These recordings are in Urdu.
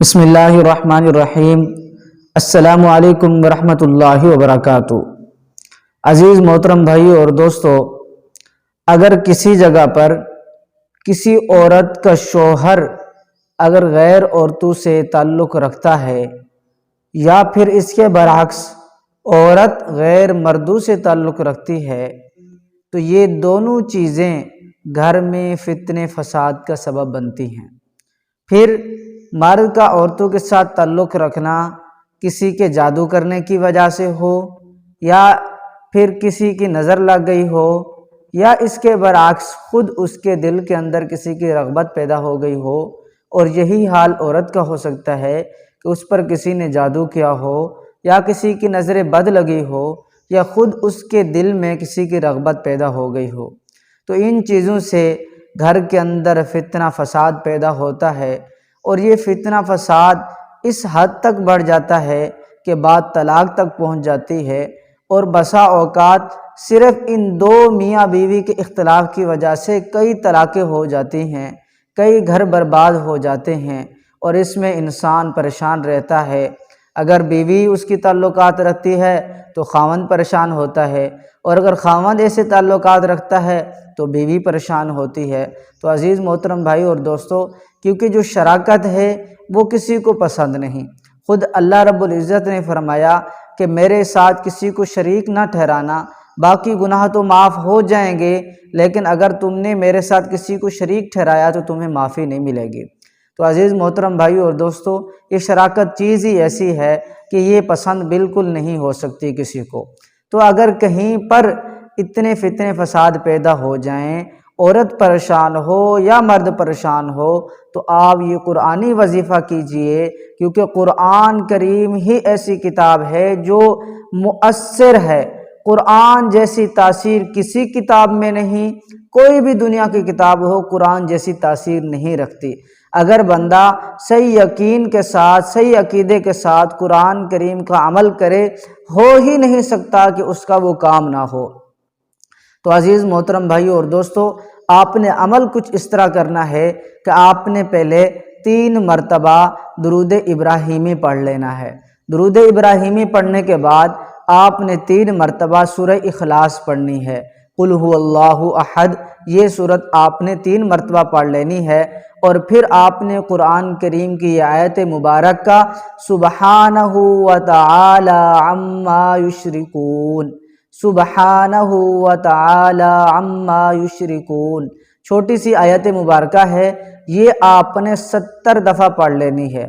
بسم اللہ الرحمن الرحیم۔ السلام علیکم ورحمۃ اللہ وبرکاتہ۔ عزیز محترم بھائی اور دوستو، اگر کسی جگہ پر کسی عورت کا شوہر اگر غیر عورتوں سے تعلق رکھتا ہے یا پھر اس کے برعکس عورت غیر مردوں سے تعلق رکھتی ہے تو یہ دونوں چیزیں گھر میں فتنے فساد کا سبب بنتی ہیں۔ پھر مرد کا عورتوں کے ساتھ تعلق رکھنا کسی کے جادو کرنے کی وجہ سے ہو یا پھر کسی کی نظر لگ گئی ہو یا اس کے برعکس خود اس کے دل کے اندر کسی کی رغبت پیدا ہو گئی ہو، اور یہی حال عورت کا ہو سکتا ہے کہ اس پر کسی نے جادو کیا ہو یا کسی کی نظر بد لگی ہو یا خود اس کے دل میں کسی کی رغبت پیدا ہو گئی ہو، تو ان چیزوں سے گھر کے اندر فتنہ فساد پیدا ہوتا ہے، اور یہ فتنہ فساد اس حد تک بڑھ جاتا ہے کہ بات طلاق تک پہنچ جاتی ہے، اور بسا اوقات صرف ان دو میاں بیوی کے اختلاف کی وجہ سے کئی طلاقیں ہو جاتی ہیں، کئی گھر برباد ہو جاتے ہیں، اور اس میں انسان پریشان رہتا ہے۔ اگر بیوی اس کی تعلقات رکھتی ہے تو خاوند پریشان ہوتا ہے، اور اگر خاوند ایسے تعلقات رکھتا ہے تو بیوی پریشان ہوتی ہے۔ تو عزیز محترم بھائی اور دوستو، کیونکہ جو شراکت ہے وہ کسی کو پسند نہیں۔ خود اللہ رب العزت نے فرمایا کہ میرے ساتھ کسی کو شریک نہ ٹھہرانا، باقی گناہ تو معاف ہو جائیں گے، لیکن اگر تم نے میرے ساتھ کسی کو شریک ٹھہرایا تو تمہیں معافی نہیں ملے گی۔ تو عزیز محترم بھائی اور دوستو، یہ شراکت چیز ہی ایسی ہے کہ یہ پسند بالکل نہیں ہو سکتی کسی کو۔ تو اگر کہیں پر اتنے فتنے فساد پیدا ہو جائیں، عورت پریشان ہو یا مرد پریشان ہو، تو آپ یہ قرآنی وظیفہ کیجئے، کیونکہ قرآن کریم ہی ایسی کتاب ہے جو مؤثر ہے۔ قرآن جیسی تاثیر کسی کتاب میں نہیں، کوئی بھی دنیا کی کتاب ہو قرآن جیسی تاثیر نہیں رکھتی۔ اگر بندہ صحیح یقین کے ساتھ، صحیح عقیدے کے ساتھ قرآن کریم کا عمل کرے، ہو ہی نہیں سکتا کہ اس کا وہ کام نہ ہو۔ تو عزیز محترم بھائی اور دوستو، آپ نے عمل کچھ اس طرح کرنا ہے کہ آپ نے پہلے 3 مرتبہ درود ابراہیمی پڑھ لینا ہے۔ درود ابراہیمی پڑھنے کے بعد آپ نے 3 مرتبہ سورہ اخلاص پڑھنی ہے۔ قل هو اللہ احد، یہ سورت آپ نے 3 مرتبہ پڑھ لینی ہے، اور پھر آپ نے قرآن کریم کی آیت مبارکہ سبحانہ وتعالی عما یشرکون، سبحانہ وتعالی عما یشرکون، چھوٹی سی آیت مبارکہ ہے، یہ آپ نے 70 دفعہ پڑھ لینی ہے۔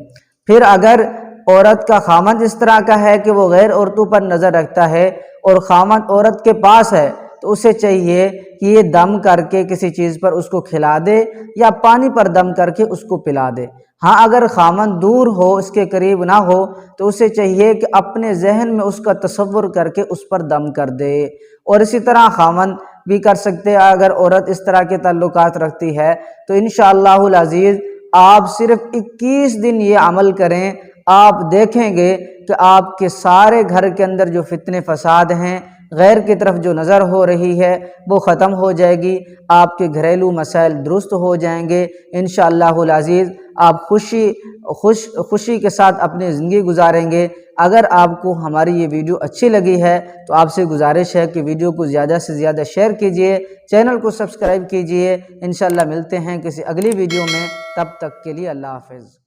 پھر اگر عورت کا خامند اس طرح کا ہے کہ وہ غیر عورتوں پر نظر رکھتا ہے اور خامند عورت کے پاس ہے، تو اسے چاہیے کہ یہ دم کر کے کسی چیز پر اس کو کھلا دے یا پانی پر دم کر کے اس کو پلا دے۔ ہاں اگر خامند دور ہو، اس کے قریب نہ ہو، تو اسے چاہیے کہ اپنے ذہن میں اس کا تصور کر کے اس پر دم کر دے۔ اور اسی طرح خامند بھی کر سکتے ہیں۔ اگر عورت اس طرح کے تعلقات رکھتی ہے تو انشاءاللہ العزیز آپ صرف 21 دن یہ عمل کریں، آپ دیکھیں گے کہ آپ کے سارے گھر کے اندر جو فتنے فساد ہیں، غیر کی طرف جو نظر ہو رہی ہے وہ ختم ہو جائے گی، آپ کے گھریلو مسائل درست ہو جائیں گے انشاءاللہ العزیز۔ آپ خوشی کے ساتھ اپنی زندگی گزاریں گے۔ اگر آپ کو ہماری یہ ویڈیو اچھی لگی ہے تو آپ سے گزارش ہے کہ ویڈیو کو زیادہ سے زیادہ شیئر کیجئے، چینل کو سبسکرائب کیجئے۔ انشاءاللہ ملتے ہیں کسی اگلی ویڈیو میں، تب تک کے لیے اللہ حافظ۔